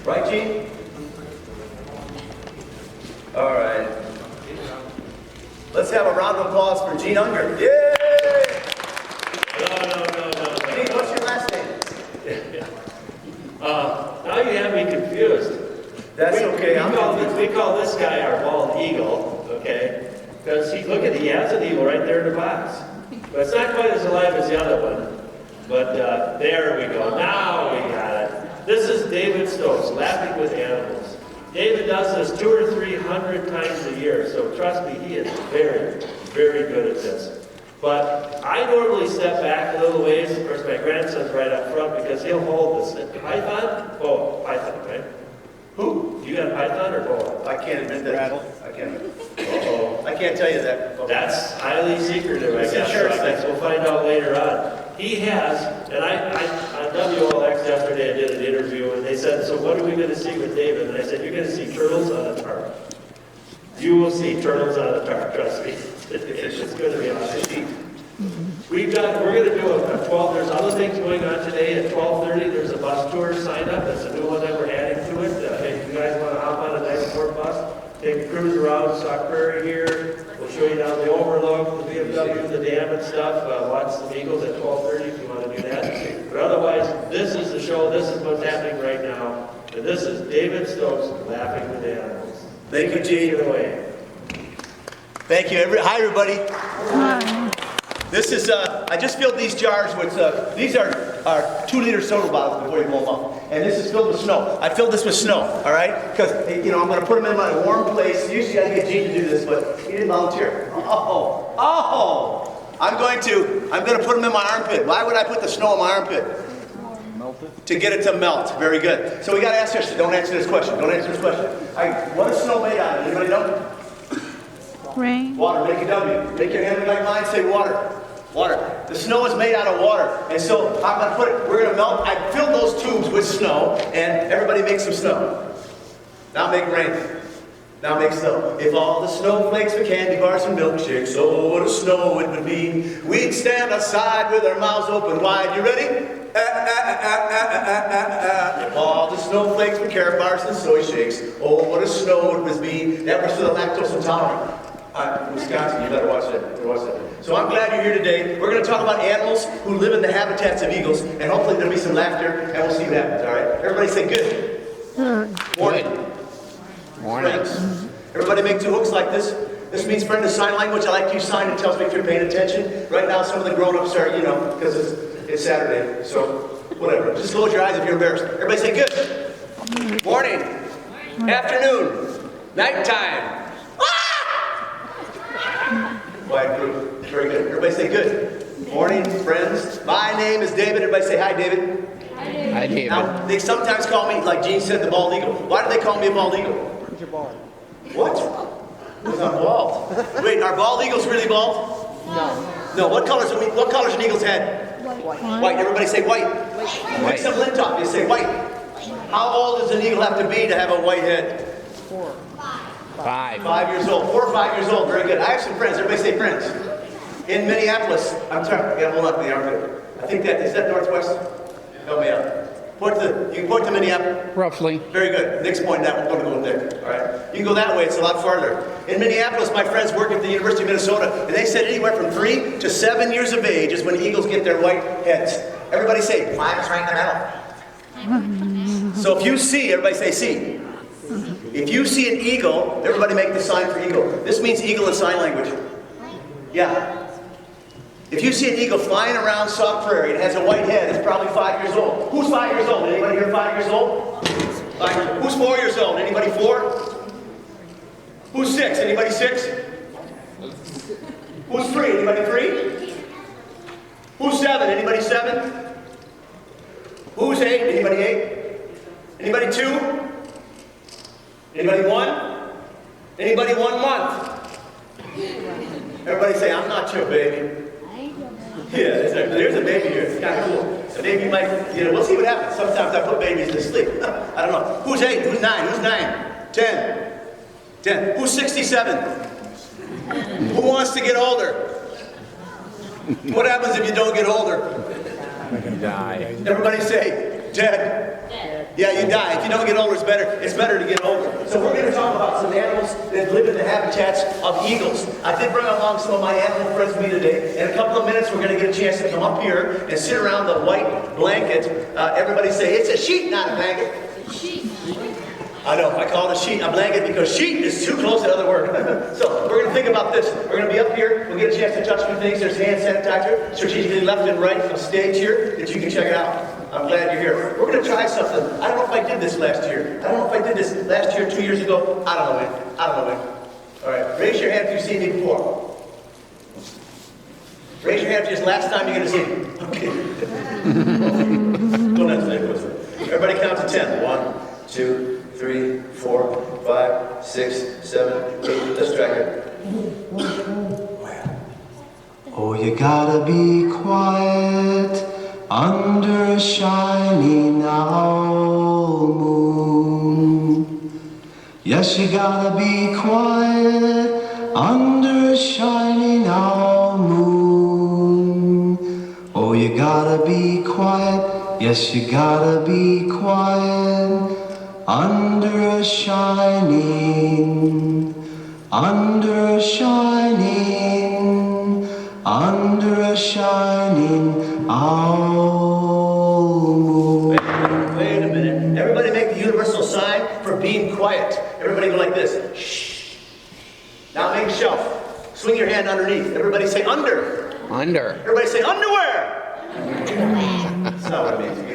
Right, Gene? All right. Let's have a round of applause for Gene Unger. Yay! No. Gene, what's your last name? Now you have me confused. That's okay. We call this guy our bald eagle, okay? Because look at, he has an eagle right there in the box. But it's not quite as alive as the other one. But there we go. Now we got it. This is David Stokes, Laughing with Animals. David does this 200 or 300 times a year, so trust me, he is very, very good at this. But I normally step back a little ways. Of course, my grandson's right up front because he'll hold this. Python? Oh, python, right? Who? You got a python or boa? I can't admit that. Rattle. I can't. Uh-oh. I can't tell you that. That's highly secretive, I guess. Sure. So I guess we'll find out later on. He has, and on WLX yesterday I did an interview and they said, so what are we going to see with David? And I said, you're going to see turtles on a tarp. You will see turtles on a tarp, trust me. It's going to be awesome. We're going to do a 12, there's other things going on today at 12:30. There's a bus tour sign up. That's a new one that we're adding to it. If you guys want to hop on a nice sport bus, take a cruise around Sauk Prairie here. We'll show you down the overlook, the BMW, the dam and stuff. Watch some eagles at 12:30 if you want to do that. But otherwise, this is the show. This is what's happening right now. And this is David Stokes, Laughing with Animals. Thank you, Gene. Take it away. Thank you. Hi, everybody. Hi. This is, I just filled these jars with, these are 2-liter soda bottles before you blow them up. And this is filled with snow. I filled this with snow, all right? Because, you know, I'm going to put them in my warm place. Usually I get Gene to do this, but he didn't volunteer. I'm going to put them in my armpit. Why would I put the snow in my armpit? Melt it. To get it to melt. Very good. So we got to ask this. Don't answer this question. Don't answer this question. All right, what is snow made out of? Anybody know? Rain. Water. Make a W. Make your hand like mine. Say water. Water. The snow is made out of water. And so I'm going to put it, we're going to melt. I filled those tubes with snow, and everybody make some snow. Now make rain. Now make snow. If all the snowflakes were candy bars and milkshakes, oh, what a snow it would be. We'd stand outside with our mouths open wide. You ready? If all the snowflakes were carrot bars and soy shakes, oh, what a snow it would be. That was for the lactose intolerant. Wisconsin, you better watch that. So I'm glad you're here today. We're going to talk about animals who live in the habitats of eagles, and hopefully there'll be some laughter, and we'll see what happens, all right? Everybody say good. Morning. Morning. Friends. Everybody make 2 hooks like this. This means friend is sign language. I like to use sign. It tells me if you're paying attention. Right now, some of the grown-ups are, you know, because it's Saturday, so whatever. Just close your eyes if you're embarrassed. Everybody say good. Morning. Afternoon. Nighttime. Quiet group. Very good. Everybody say good. Morning, friends. My name is David. Everybody say hi, David. Hi, David. Now, they sometimes call me, like Gene said, the bald eagle. Why do they call me a bald eagle? Because you're bald. What? Because I'm bald. Wait, are bald eagles really bald? No. No. What colors an eagle's head? White. White. Everybody say white. White. Pick some lint off. You say white. How old does an eagle have to be to have a white head? 4. 5. 5 years old. 4 or 5 years old. Very good. I have some friends. Everybody say friends. In Minneapolis. I'm sorry. I got to hold up the armpit. I think is that northwest? Help me out. You can point to Minneapolis. Roughly. Very good. Nick's pointing that one. Going to go there. All right. You can go that way. It's a lot farther. In Minneapolis, my friends work at the University of Minnesota, and they said anywhere from 3 to 7 years of age is when eagles get their white heads. Everybody say, 5 is right in the middle. So if you see, everybody say see. If you see an eagle, everybody make the sign for eagle. This means eagle in sign language. Yeah. If you see an eagle flying around Sauk Prairie and has a white head, it's probably 5 years old. Who's 5 years old? Anybody here 5 years old? 5 years. Who's 4 years old? Anybody 4? Who's 6? Anybody 6? Who's 3? Anybody 3? Who's 7? Anybody 7? Who's 8? Anybody 8? Anybody 2? Anybody 1? Anybody 1 month? Everybody say, I'm not your baby. Yeah, there's a baby here. It's kind of cool. A baby might, we'll see what happens. Sometimes I put babies to sleep. I don't know. Who's 8? Who's 9? Who's 9? 10. 10. Who's 67? Who wants to get older? What happens if you don't get older? Die. Everybody say, dead. Yeah, you die. If you don't get older, it's better to get older. So we're going to talk about some animals that live in the habitats of eagles. I did bring along some of my animal friends with me today. In a couple of minutes, we're going to get a chance to come up here and sit around the white blanket. Everybody say, it's a sheet, not a blanket. I know, I call it a sheet, a blanket, because sheet is too close to other word. So we're going to think about this. We're going to be up here. We'll get a chance to touch some things. There's hand sanitizer, strategically left and right from stage here, that you can check it out. I'm glad you're here. We're going to try something. I don't know if I did this last year. I don't know if I did this last year, 2 years ago. I don't know when. All right, raise your hand if you've seen me before. Raise your hand if it's the last time you're going to see me. Okay. Go next, everybody count to 10. 1, 2, 3, 4, 5, 6, 7, 8. Let's track it. Oh, you gotta be quiet under a shining owl moon. Yes, you gotta be quiet under a shining owl moon. Oh, you gotta be quiet. Yes, you gotta be quiet under a shining owl moon. Wait a minute. Everybody make the universal sign for being quiet. Everybody go like this. Shh. Now make a shelf. Swing your hand underneath. Everybody say under. Under. Everybody say underwear. That's not what it means.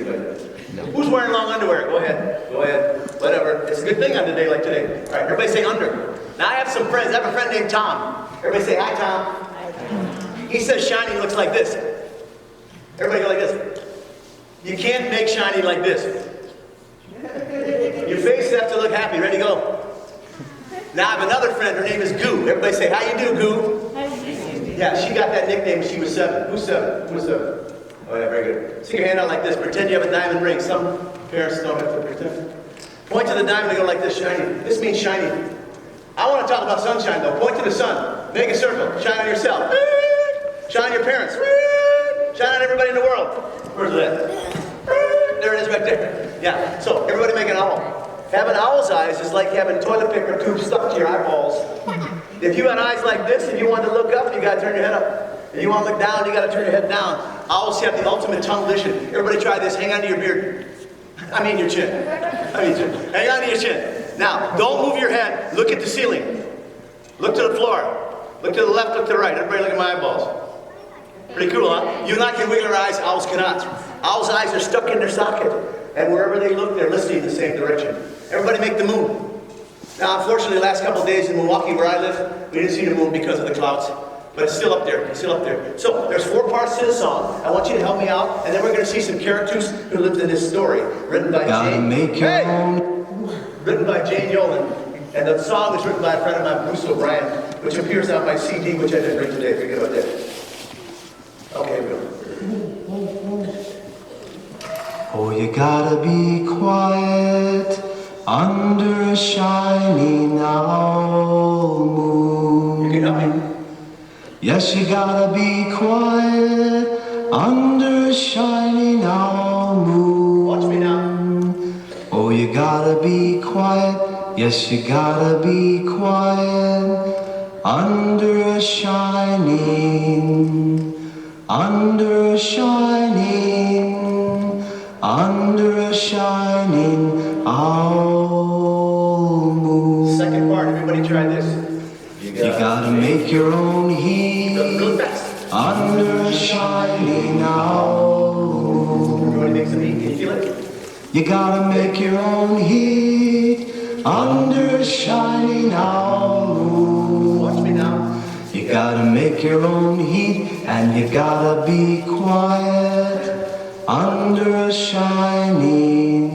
No. Who's wearing long underwear? Go ahead. Whatever. It's a good thing on a day like today. All right, everybody say under. Now I have some friends. I have a friend named Tom. Everybody say hi, Tom. He says shiny looks like this. Everybody go like this. You can't make shiny like this. Your face has to look happy. Ready, go. Now I have another friend. Her name is Goo. Everybody say, how you do, Goo? Yeah, she got that nickname when she was 7. Who's 7? Who's 7? Oh yeah, very good. Stick your hand out like this. Pretend you have a diamond ring. Some parents don't have to pretend. Point to the diamond and go like this, shiny. This means shiny. I want to talk about sunshine though. Point to the sun. Make a circle. Shine on yourself. Shine on your parents. Shine on everybody in the world. Where's that? There it is right there. Yeah, so everybody make an owl. Having owl's eyes is like having toilet paper tubes stuck to your eyeballs. If you had eyes like this, if you wanted to look up, you got to turn your head up. If you want to look down, you got to turn your head down. Owls have the ultimate tunnel vision. Everybody try this. Hang on to your beard. I mean your chin. Hang on to your chin. Now, don't move your head. Look at the ceiling. Look to the floor. Look to the left, look to the right. Everybody look at my eyeballs. Pretty cool, huh? You and I can wiggle our eyes, owls cannot. Owls' eyes are stuck in their socket. And wherever they look, they're listening in the same direction. Everybody make the moon. Now, unfortunately, the last couple of days in Milwaukee, where I live, we didn't see the moon because of the clouds. But it's still up there. It's still up there. So, there's 4 parts to the song. I want you to help me out. And then we're going to see some characters who lived in this story. Written by Jane. Written by Jane Yolen. And the song is written by a friend of mine, Bruce O'Brien, which appears on my CD, which I didn't bring today. Forget about that. Okay, here we go. Oh, you gotta be quiet under a shining owl moon. You can help me. Yes, you gotta be quiet under a shining owl moon. Watch me now. Oh, you gotta be quiet. Yes, you gotta be quiet under a shining owl moon. Second part, everybody try this. You gotta make your own heat Really fast. under a shining owl moon. Everybody make some heat. Can you feel it? You gotta make your own heat under a shining owl moon. Watch me now. You gotta make your own heat, and you gotta be quiet under a shining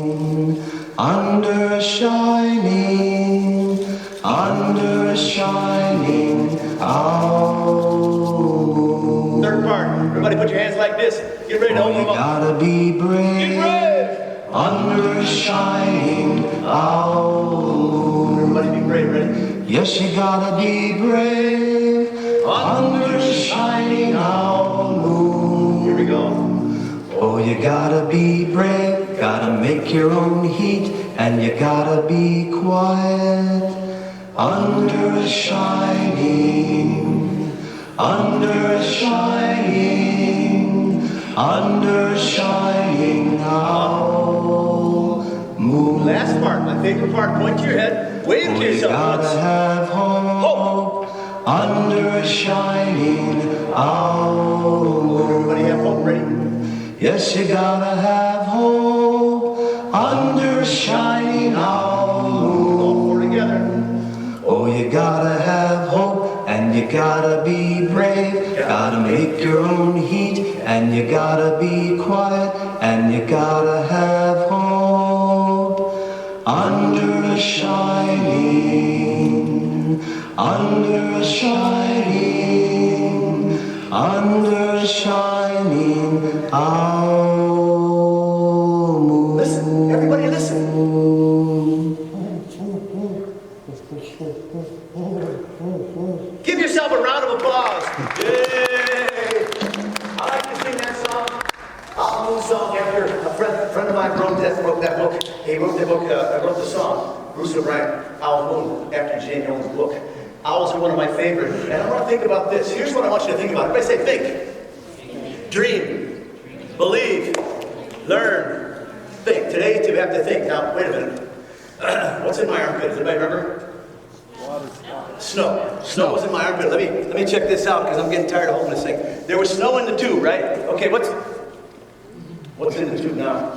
owl. Third part. Everybody put your hands like this. Get ready to Oh, open you them up. gotta be brave Get brave. under a shining owl moon. Everybody be brave. Ready? Yes, you gotta be brave under a shining owl moon. Here we go. Oh, you gotta be brave, gotta make your own heat, and you gotta be quiet. Under a shining owl moon. Last part, my favorite part. Point to your head. Wave to You yourself gotta once. have hope under a shining owl moon. Everybody have hope ready? Yes, you gotta have hope under a shining owl moon. All four together. Oh, you gotta have hope and you gotta be brave. Gotta make your own heat and you gotta be quiet and you gotta have hope under a shining owl moon. Listen, everybody listen. Give yourself a round of applause. Yay! I like to sing that song. I'll own song after a friend of mine wrote that book. He wrote that book. I wrote the song. Bruce O'Brien, Owl Moon, after Jane Young's book. Owls are one of my favorite. And I want to think about this. Here's what I want you to think about. Everybody say think. Dream. Believe. Learn. Think. Today you have to think. Now, wait a minute. What's in my armpit? Does anybody remember? Snow. Snow was in my armpit. Let me check this out because I'm getting tired of holding this thing. There was snow in the tube, right? Okay, what's in the tube now?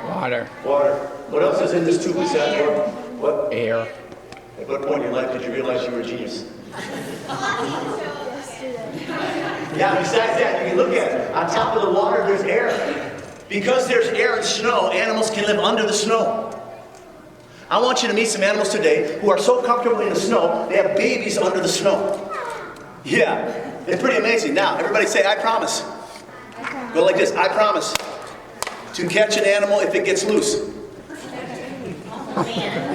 Water. Water. What else is in this tube besides water? What? Air. At what point in your life did you realize you were a genius? Yeah, besides that, you can look at it. On top of the water, there's air. Because there's air and snow, animals can live under the snow. I want you to meet some animals today who are so comfortable in the snow, they have babies under the snow. Yeah, it's pretty amazing. Now, everybody say, I promise. Go like this, I promise to catch an animal if it gets loose.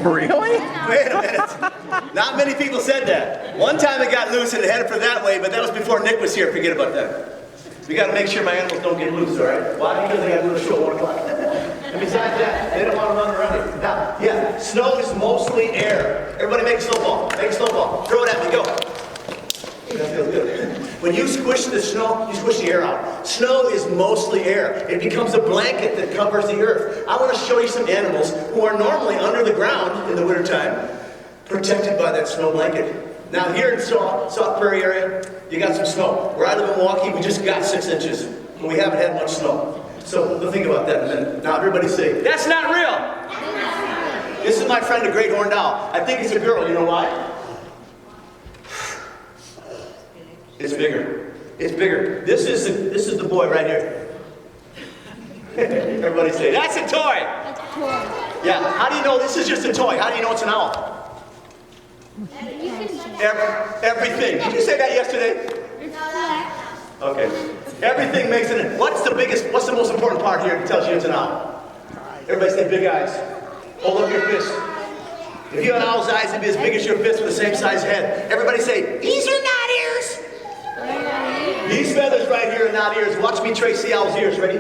Really? Wait a minute. Not many people said that. One time it got loose and it headed for that way, but that was before Nick was here. Forget about that. We got to make sure my animals don't get loose, all right? Why? Because they got to do the show at 1 o'clock. And besides that, they don't want to run around it. Now, yeah, snow is mostly air. Everybody make a snowball. Make a snowball. Throw it at me. Go. That feels good. When you squish the snow, you squish the air out. Snow is mostly air. It becomes a blanket that covers the earth. I want to show you some animals who are normally under the ground in the wintertime, protected by that snow blanket. Now here in South Prairie area, you got some snow. Where I live in Milwaukee, we just got 6 inches. And we haven't had much snow. So we'll think about that in a minute. Now everybody say, that's not real! This is my friend, a great horned owl. I think it's a girl. You know why? It's bigger. It's bigger. This is the boy right here. Everybody say, that's a toy! That's a toy. Yeah, how do you know this is just a toy? How do you know it's an owl? Everything. Did you say that yesterday? Okay. Everything makes it. What's the most important part here that tells you it's an owl? Everybody say big eyes. Hold up your fist. If you had an owl's eyes, it'd be as big as your fist with the same size head. Everybody say, these are not ears. These feathers right here are not ears. Watch me trace the owl's ears. Ready?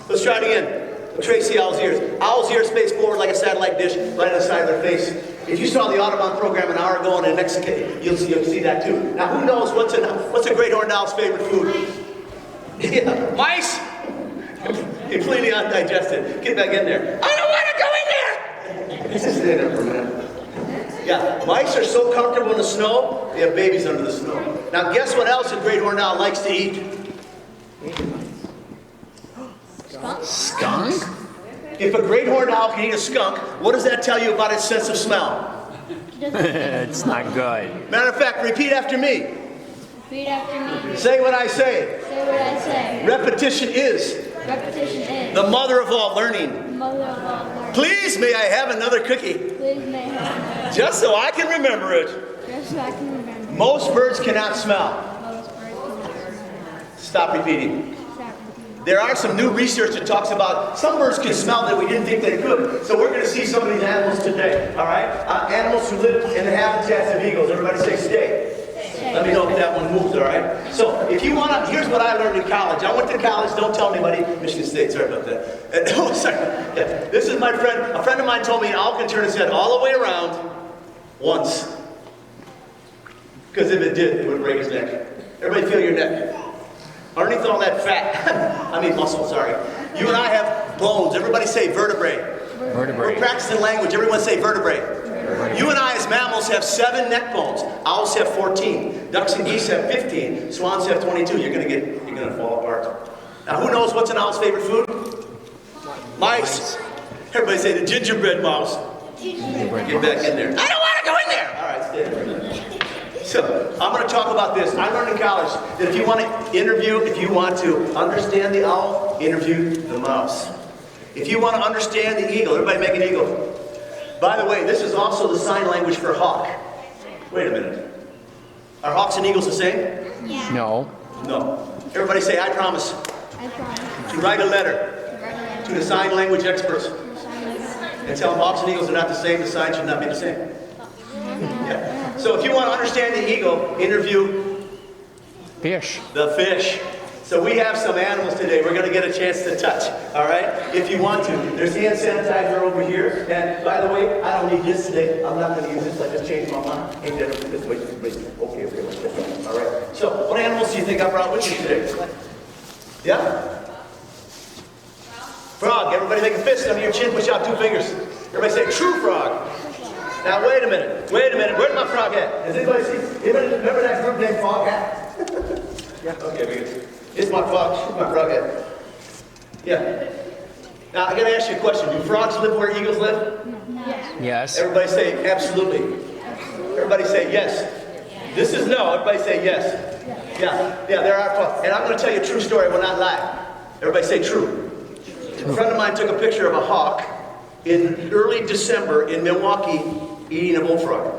Let's try it again. Trace the owl's ears. Owl's ears face forward like a satellite dish right on the side of their face. If you saw the Audubon program an hour ago in the next you'll see that too. Now who knows what's a great horned owl's favorite food? Yeah, mice! Completely undigested. Get back in there. I don't want to go in there! Just stay there for a minute. Yeah, mice are so comfortable in the snow, they have babies under the snow. Now guess what else a great horned owl likes to eat? Skunk? If a great horned owl can eat a skunk, what does that tell you about its sense of smell? It's not good. Matter of fact, repeat after me. Repeat after me. Say what I say. Say what I say. Repetition is Repetition is the mother of all learning. the mother of all learning. Please may I have another cookie, Please may have just so I can remember it. just so I can remember. Most birds cannot smell. Most birds cannot Stop repeating. stop. There are some new research that talks about some birds can smell that we didn't think they could. So we're going to see some of these animals today, all right? Animals who live in the habitats of eagles. Everybody say stay. Let me know if that one moves, all right? So if you want to, here's what I learned in college. I went to college, don't tell anybody, Michigan State, sorry about that. Oh, sorry. Yeah. This is my friend, a friend of mine told me an owl can turn its head all the way around once. Because if it did, it would break his neck. Everybody feel your neck. Underneath all that fat, I mean muscle, sorry. You and I have bones. Everybody say vertebrae. Vertebrae. We're practicing language. Everyone say vertebrae. You and I as mammals have 7 neck bones. Owls have 14. Ducks and geese have 15. Swans have 22. You're gonna fall apart. Now who knows what's an owl's favorite food? Mice. Everybody say the gingerbread mouse. Get back in there. I don't want to go in there. All right, stay there. So I'm going to talk about this. I learned in college that if you want to interview, if you want to understand the owl, interview the mouse. If you want to understand the eagle, everybody make an eagle. By the way, this is also the sign language for hawk. Wait a minute. Are hawks and eagles the same? Yeah. No. No. Everybody say, I promise I promise. to write a letter to the sign language experts and tell them hawks and eagles are not the same, the sign should not be the same. Yeah. So if you want to understand the eagle, interview Fish. the fish. So we have some animals today we're going to get a chance to touch, all right? If you want to. There's hand sanitizer over here. And by the way, I don't need this today. I'm not going to use this. I just changed my mind. Ain't that this way? Okay. All right. So what animals do you think I brought with you today? Yeah? Frog. Everybody make a fist under your chin. Push out 2 fingers. Everybody say true frog. Now wait a minute. Where's my frog at? Does anybody see? Remember that group named Frog Hat? Yeah. Okay, very good. It's my frog head. Yeah. Now, I got to ask you a question. Do frogs live where eagles live? No. Yes. Everybody say absolutely. Everybody say yes. This is no. Everybody say yes. Yeah, there are frogs. And I'm going to tell you a true story. I will not lie. Everybody say true. A friend of mine took a picture of a hawk in early December in Milwaukee eating a bullfrog.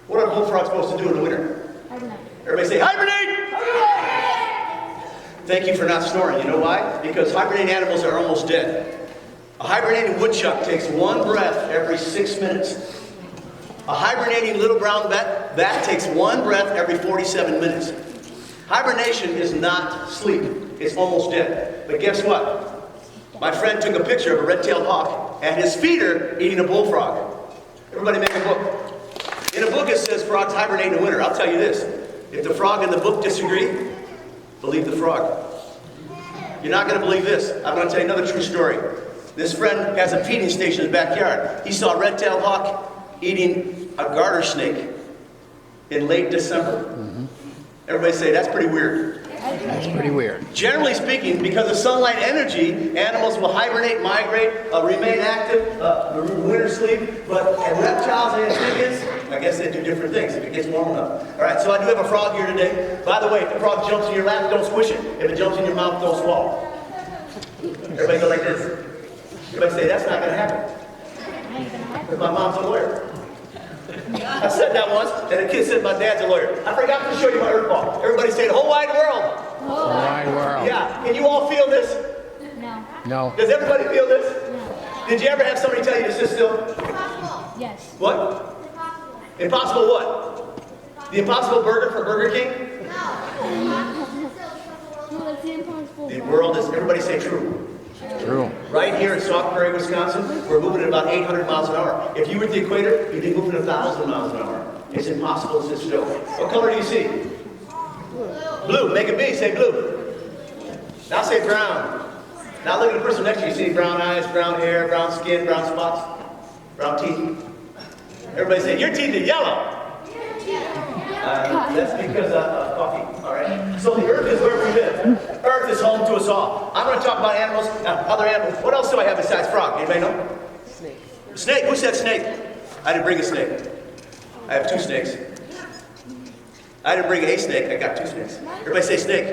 What are bullfrogs supposed to do in the winter? Everybody say hibernate! Thank you for not snoring. You know why? Because hibernating animals are almost dead. A hibernating woodchuck takes 1 breath every 6 minutes. A hibernating little brown bat takes 1 breath every 47 minutes. Hibernation is not sleep. It's almost dead. But guess what? My friend took a picture of a red-tailed hawk at his feeder eating a bullfrog. Everybody make a book. In a book it says frogs hibernate in the winter. I'll tell you this. If the frog and the book disagree, believe the frog. You're not going to believe this. I'm going to tell you another true story. This friend has a feeding station in his backyard. He saw a red-tailed hawk eating a garter snake in late December. Everybody say, that's pretty weird. That's pretty weird. Generally speaking, because of sunlight energy, animals will hibernate, migrate, remain active, winter sleep, but reptiles and amphibians, I guess they do different things if it gets warm enough. All right, so I do have a frog here today. By the way, if the frog jumps in your lap, don't squish it. If it jumps in your mouth, don't swallow. Everybody go like this. Everybody say, that's not going to happen. Because my mom's a lawyer. I said that once, and the kid said my dad's a lawyer. I forgot to show you my earth ball. Everybody say the whole wide world. The wide world. Yeah, can you all feel this? No. No. Does everybody feel this? No. Did you ever have somebody tell you to sit still? Yes. What? Impossible what? The Impossible Burger for Burger King? No, it's the impossible. The world is, everybody say true. True. Right here in Sauk Prairie, Wisconsin, we're moving at about 800 miles an hour. If you were at the equator, you'd be moving 1,000 miles an hour. It's impossible to sit still. What color do you see? Blue. Make it big. Say blue. Now say brown. Now look at the person next to you. See brown eyes, brown hair, brown skin, brown spots, brown teeth. Everybody say, your teeth are yellow. That's because of coffee, all right? So the earth is where we live. Earth is home to us all. I'm going to talk about animals, other animals. What else do I have besides frog? Anybody know? Snake. Snake. Who said snake? I didn't bring a snake. I have 2 snakes. I didn't bring a snake. I got 2 snakes. Everybody say snake.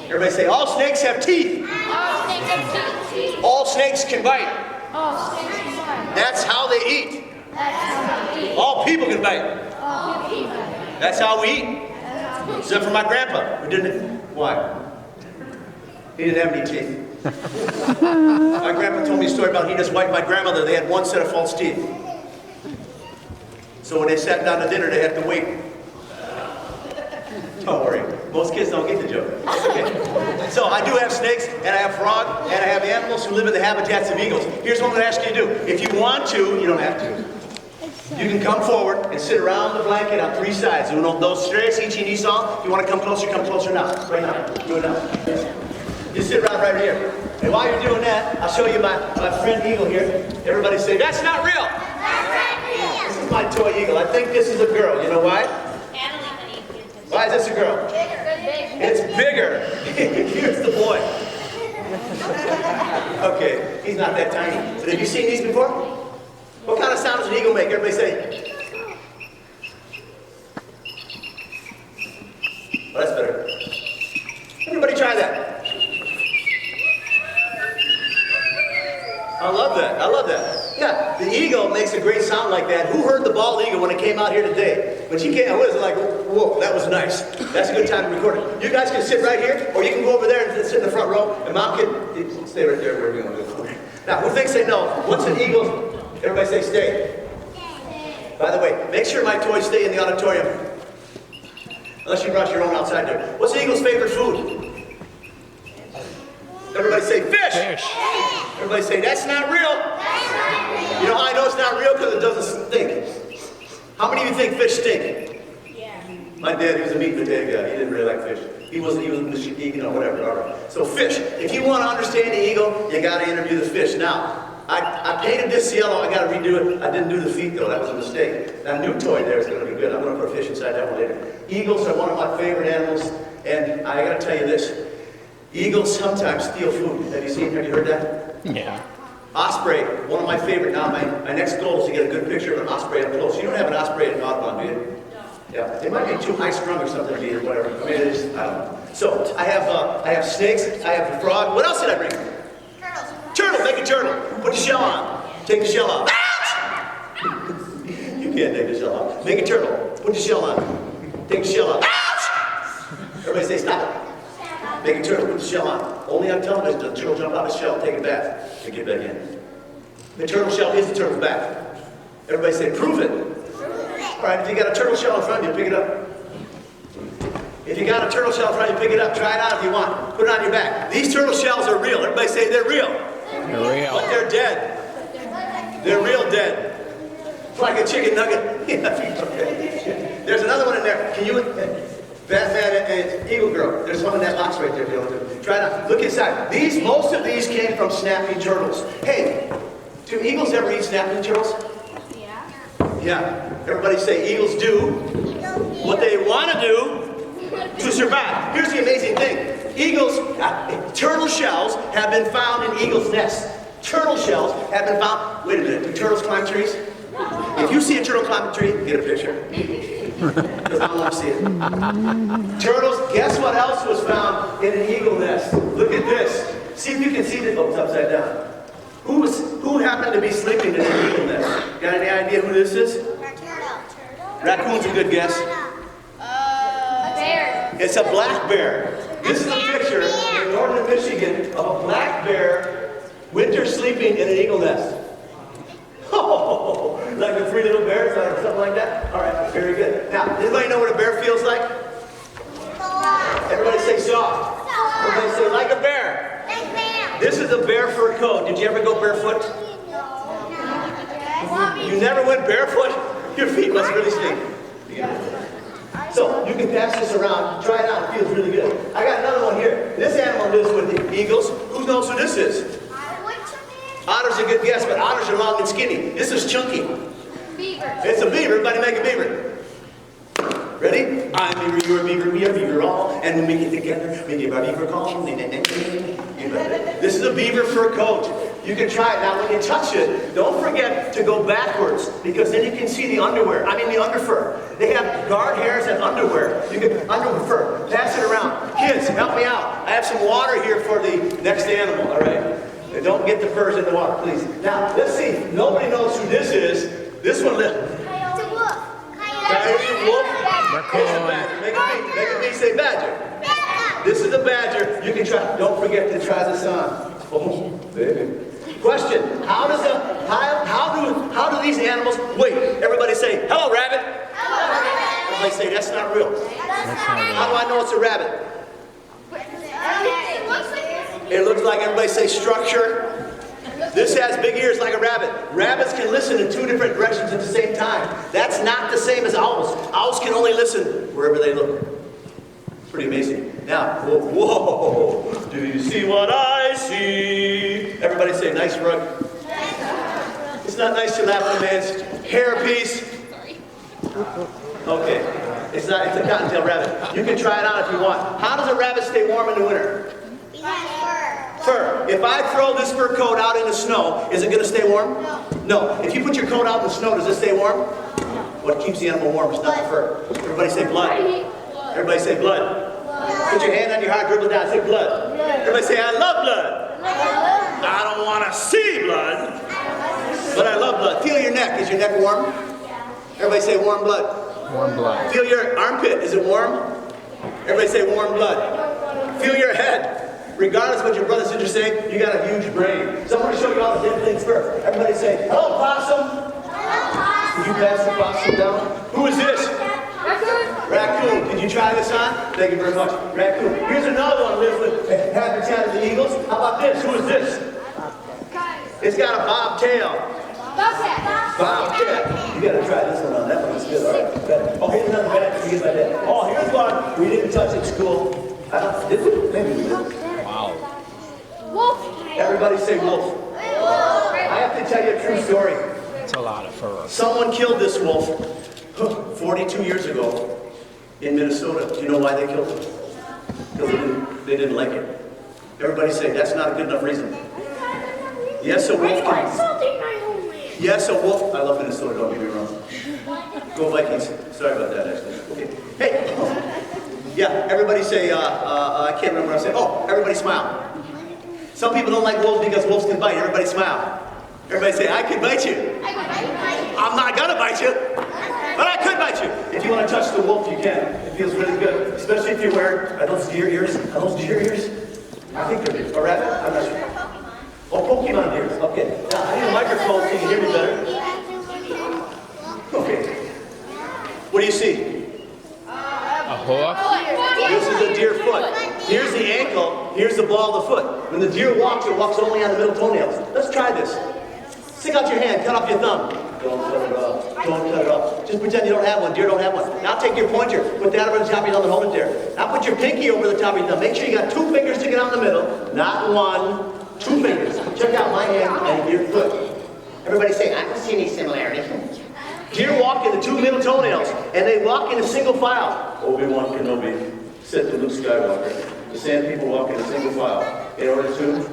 Everybody say, all snakes have teeth. All snakes have teeth. All snakes can bite. All snakes can bite. That's how they eat. That's how they eat. All people can bite. All people bite. That's how we eat. That's how we eat. Except for my grandpa, who didn't. Why? He didn't have any teeth. My grandpa told me a story about he just wiped my grandmother. They had 1 set of false teeth. So when they sat down to dinner, they had to wait Don't worry. Most kids don't get the joke. It's okay. So I do have snakes, and I have frog, and I have animals who live in the habitats of eagles. Here's what I'm going to ask you to do. If you want to, you don't have to. You can come forward and sit around the blanket on 3 sides. Uno, dos, tres, each and each. If you want to come closer now. Right now. Do it now. Just sit around right here. And while you're doing that, I'll show you my friend eagle here. Everybody say, that's not real. This is my toy eagle. I think this is a girl. You know why? Why is this a girl? It's bigger. Here's the boy. Okay, he's not that tiny. But have you seen these before? What kind of sound does an eagle make? Everybody say. Oh, that's better. Everybody try that. I love that. I love that. Yeah, the eagle makes a great sound like that. Who heard the bald eagle when it came out here today? When she came out, it was like, whoa, that was nice. That's a good time to record it. You guys can sit right here, or you can go over there and sit in the front row, and Mom can stay right there. Where are you going to go? Now, who thinks they know? What's an eagle? Everybody say stay. By the way, make sure my toys stay in the auditorium. Unless you brought your own outside there. What's an eagle's favorite food? Everybody say fish. Fish. Everybody say, that's not real. You know how I know it's not real? Because it doesn't stink. How many of you think fish stink? Yeah. My dad, he was a meat and potato guy. He didn't really like fish. He was whatever. All right. So fish. If you want to understand the eagle, you got to interview the fish. Now, I painted this yellow. I got to redo it. I didn't do the feet, though. That was a mistake. That new toy there is going to be good. I'm going to put fish inside that one later. Eagles are one of my favorite animals. And I got to tell you this. Eagles sometimes steal food. Have you heard that? Yeah. Osprey, one of my favorite. Now, my next goal is to get a good picture of an osprey up close. You don't have an osprey in Audubon, do you? No. Yeah, they might be too high strung or something, or whatever. I mean, it is, I don't know. So, I have snakes, I have a frog. What else did I bring? Turtle, make a turtle. Put the shell on. Take the shell off. Ouch! You can't take the shell off. Make a turtle. Put the shell on. Take the shell off. Ouch! Everybody say stop it. Make a turtle, put the shell on. Only on television does the turtle jump out of the shell, take a bath, and get back in. The turtle shell is the turtle's back. Everybody say, prove it. All right, if you got a turtle shell in front of you, pick it up. If you got a turtle shell in front of you, pick it up. Try it out if you want. Put it on your back. These turtle shells are real. Everybody say they're real. They're real. But they're dead. They're real dead. It's like a chicken nugget. There's another one in there. Can you... Batman and Eagle Girl. There's one in that box right there. Try it out. Look inside. Most of these came from snapping turtles. Hey, do eagles ever eat snapping turtles? Yeah. Yeah. Everybody say eagles do what they want to do to survive. Here's the amazing thing. Eagles, turtle shells have been found in eagles' nests. Turtle shells have been found. Wait a minute. Do turtles climb trees? If you see a turtle climb a tree, get a picture. Because I want to see it. Turtles, guess what else was found in an eagle nest? Look at this. See if you can see this. Oh, it's upside down. Who happened to be sleeping in an eagle nest? Got any idea who this is? Raccoon's a good guess. A bear. It's a black bear. This is a picture in northern Michigan of a black bear winter sleeping in an eagle nest. Oh, like the 3 little bears or something like that? All right, very good. Now, anybody know what a bear feels like? Everybody say soft. Everybody say like a bear. This is a bear fur coat. Did you ever go barefoot? You never went barefoot? Your feet must really stink. So, you can pass this around. Try it out. It feels really good. I got another one here. This animal lives with the eagles. Who knows who this is? Otter's a good guess, but otters are long and skinny. This is chunky. Beaver. It's a beaver. Everybody make a beaver. Ready? I'm a beaver, you're a beaver, we are beaver all. And when we get together, we give our beaver call. This is a beaver fur coat. You can try it. Now, when you touch it, don't forget to go backwards, because then you can see the underwear. I mean the underfur. They have guard hairs and underwear. You can underfur. Pass it around. Kids, help me out. I have some water here for the next animal. All right. Don't get the furs in the water, please. Now, let's see. Nobody knows who this is. This one lives. Coyote, wolf. Raccoon. Make a bee say badger. This is a badger. You can try. Don't forget to try this on. Oh, baby. Question: how do these animals? Wait. Everybody say hello, rabbit. Hello, rabbit. Everybody say, that's not real. That's not How do I know it's a rabbit? It looks like, everybody say, structure. This has big ears like a rabbit. Rabbits can listen in 2 different directions at the same time. That's not the same as owls. Owls can only listen wherever they look. Pretty amazing. Now, whoa, do you see what I see? Everybody say, nice rug. It's not nice to laugh at a man's hairpiece. Okay, it's not. It's a cottontail rabbit. You can try it out if you want. How does a rabbit stay warm in the winter? Fur. If I throw this fur coat out in the snow, is it going to stay warm? No. If you put your coat out in the snow, does it stay warm? No. What keeps the animal warm is not the fur. Everybody say blood. Everybody say blood. Put your hand on your heart, dribble down, say blood. Everybody say, I love blood. I don't want to see blood, but I love blood. Feel your neck. Is your neck warm? Everybody say warm blood. Warm blood. Feel your armpit. Is it warm? Everybody say warm blood. Feel your head. Regardless of what your brothers and sisters say, you got a huge brain. So I'm going to show you all the dead things first. Everybody say, hello, possum. Could you pass the possum down? Who is this? Raccoon. Did you try this on? Thank you very much. Raccoon. Here's another one lives with habitat of the eagles. How about this? Who is this? It's got a bobtail. Bobcat. You got to try this one on. That one's good. All right. Oh, here's another bad. Forget about that. Oh, here's one we didn't touch at school. Did we? Maybe we did. Wow. Wolf. Everybody say wolf. I have to tell you a true story. That's a lot of fur. Someone killed this wolf 42 years ago in Minnesota. Do you know why they killed it? Because they didn't like it. Everybody say, that's not a good enough reason. Yes, a wolf can... Yes, a wolf... I love Minnesota, don't get me wrong. Go Vikings. Sorry about that, actually. Okay. Hey! Yeah, everybody say, I can't remember what I said. Oh, everybody smile. Some people don't like wolves because wolves can bite. Everybody smile. Everybody say, I can bite you. I'm not gonna bite you, but I could bite you. If you want to touch the wolf, you can. It feels really good, especially if you're wearing, are those deer ears? Are those deer ears? I think they're deer. Or rabbit? I'm not sure. Oh, Pokemon ears. Okay. Now, I need a microphone so you can hear me better. Okay. What do you see? A hoof? This is a deer foot. Here's the ankle, here's the ball of the foot. When the deer walks, it walks only on the middle toenails. Let's try this. Stick out your hand, cut off your thumb. Don't cut it off. Don't cut it off. Just pretend you don't have one. Deer don't have one. Now take your pointer, put that over the top of your thumb and hold it there. Now put your pinky over the top of your thumb. Make sure you got 2 fingers sticking out in the middle. Not 1, 2 fingers. Check out my hand and your foot. Everybody say, I don't see any similarity. Deer walk in the 2 middle toenails, and they walk in a single file. Obi-Wan Kenobi said to Luke Skywalker, the sand people walk in a single file in order to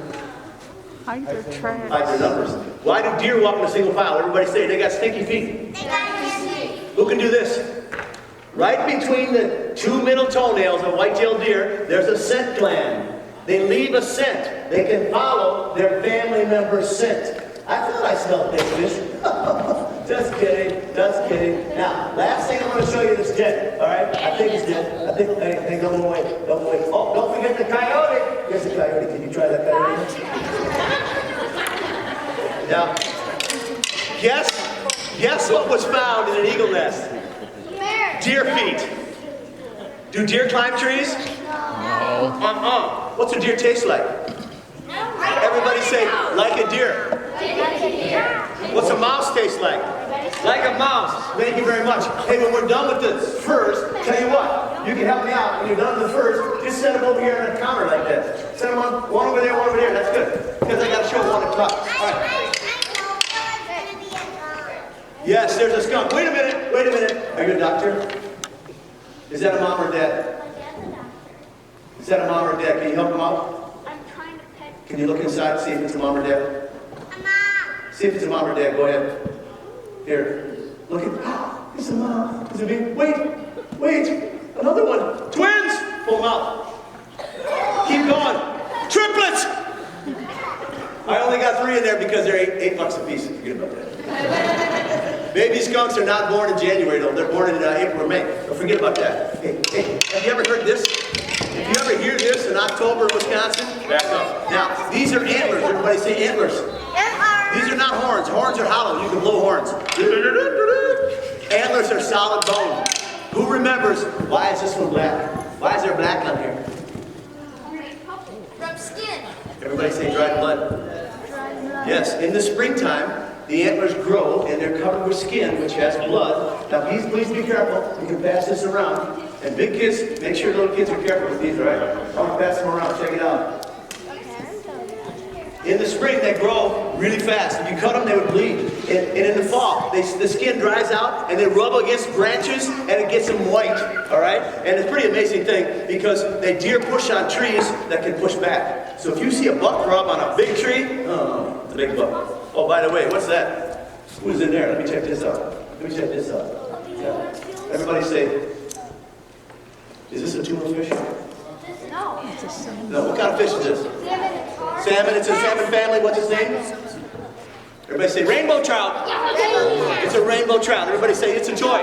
hide their numbers. Why do deer walk in a single file? Everybody say they got stinky feet. Who can do this? Right between the 2 middle toenails of white-tailed deer, there's a scent gland. They leave a scent. They can follow their family member's scent. I thought I smelled this fish. Just kidding, just kidding. Now, last thing I want to show you that's dead, all right? I think it's dead. I think, hey, don't go away, don't go away. Oh, don't forget the coyote. Here's the coyote. Can you try that coyote? Now, guess what was found in an eagle nest? Deer feet. Do deer climb trees? No. What's a deer taste like? Everybody say, like a deer. What's a mouse taste like? Like a mouse. Thank you very much. Hey, when we're done with the furs, tell you what, you can help me out. When you're done with the furs, just set them over here on the counter like that. Set them one over there, one over there. That's good. Because I got to show 1 o'clock. All right. Yes, there's a skunk. Wait a minute. Wait a minute. Are you a doctor? Is that a mom or dad? Is that a mom or dad? Can you help them out? I'm trying to pet. Can you look inside and see if it's a mom or dad? See if it's a mom or dad. Go ahead. Here. Look at. It's a mom. Is it me? Wait. Another one. Twins. Pull them out. Keep going. Triplets. I only got 3 in there because they're $8 a piece. Forget about that. Baby skunks are not born in January though. They're born in April or May. Don't forget about that. Hey, have you ever heard this? If you ever hear this in October in Wisconsin, back up. Now, these are antlers. Everybody say antlers. These are not horns. Horns are hollow. You can blow horns. Antlers are solid bone. Who remembers, why is this one black? Why is there black on here? From skin. Everybody say dried blood. Yes, in the springtime, the antlers grow and they're covered with skin, which has blood. Now, please be careful. You can pass this around. And big kids, make sure little kids are careful with these, all right? I'm going to pass them around. Check it out. In the spring, they grow really fast. If you cut them, they would bleed. And in the fall, the skin dries out and they rub against branches and it gets them white, all right? And it's a pretty amazing thing because they deer push on trees that can push back. So if you see a buck rub on a big tree, oh, it's a big buck. Oh, by the way, what's that? Who's in there? Let me check this out. Let me check this out. Yeah. Everybody say, is this a tuna fish? No. No, what kind of fish is this? Salmon, it's a salmon family. What's its name? Everybody say rainbow trout. It's a rainbow trout. Everybody say it's a joy.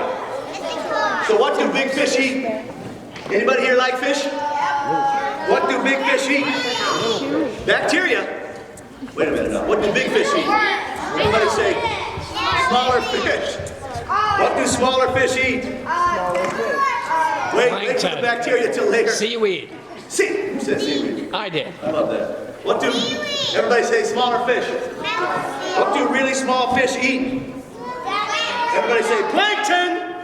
So what do big fish eat? Anybody here like fish? What do big fish eat? Bacteria. Wait a minute now. What do big fish eat? Everybody say smaller fish. What do smaller fish eat? Wait for the bacteria till later. Seaweed. Who said seaweed? I did. I love that. What do, everybody say smaller fish. What do really small fish eat? Everybody say plankton.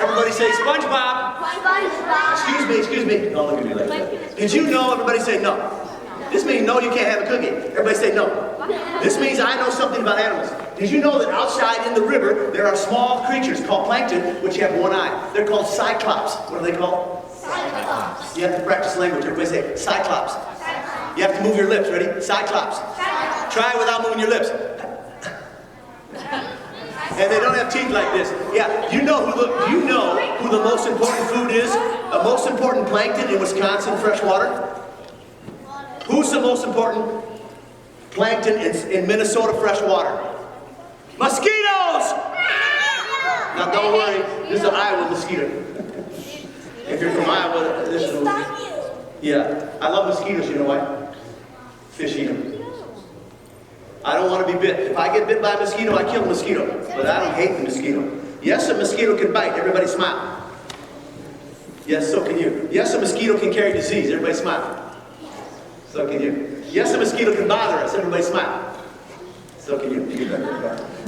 Everybody say SpongeBob. Excuse me. Don't look at me like that. Did you know, everybody say no. This means no, you can't have a cookie. Everybody say no. This means I know something about animals. Did you know that outside in the river, there are small creatures called plankton, which have one eye? They're called cyclops. What are they called? Cyclops. You have to practice language. Everybody say cyclops. You have to move your lips. Ready? Cyclops. Try it without moving your lips. And they don't have teeth like this. Yeah, you know who the most important food is? The most important plankton in Wisconsin freshwater? Who's the most important plankton in Minnesota freshwater? Mosquitoes! Now don't worry, this is an Iowa mosquito. If you're from Iowa, this is yeah. I love mosquitoes, you know why? Fish eat them. I don't want to be bit. If I get bit by a mosquito, I kill a mosquito. But I don't hate the mosquito. Yes, a mosquito can bite. Everybody smile. Yes, so can you. Yes, a mosquito can carry disease. Everybody smile. So can you. Yes, a mosquito can bother us. Everybody smile. So can you.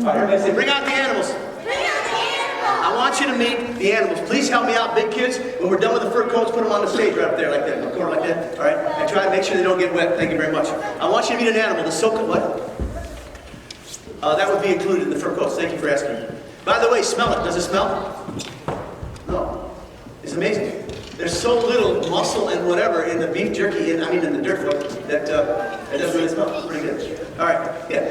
All right, everybody say, bring out the animals. I want you to meet the animals. Please help me out, big kids. When we're done with the fur coats, put them on the stage right up there, like that, in the corner like that. All right? And try to make sure they don't get wet. Thank you very much. I want you to meet an animal. The soak what? That would be included in the fur coats. Thank you for asking. By the way, smell it. Does it smell? No. It's amazing. There's so little muscle and whatever in the beef jerky, in the dirt foot, that it doesn't really smell. It's pretty good. All right, yeah.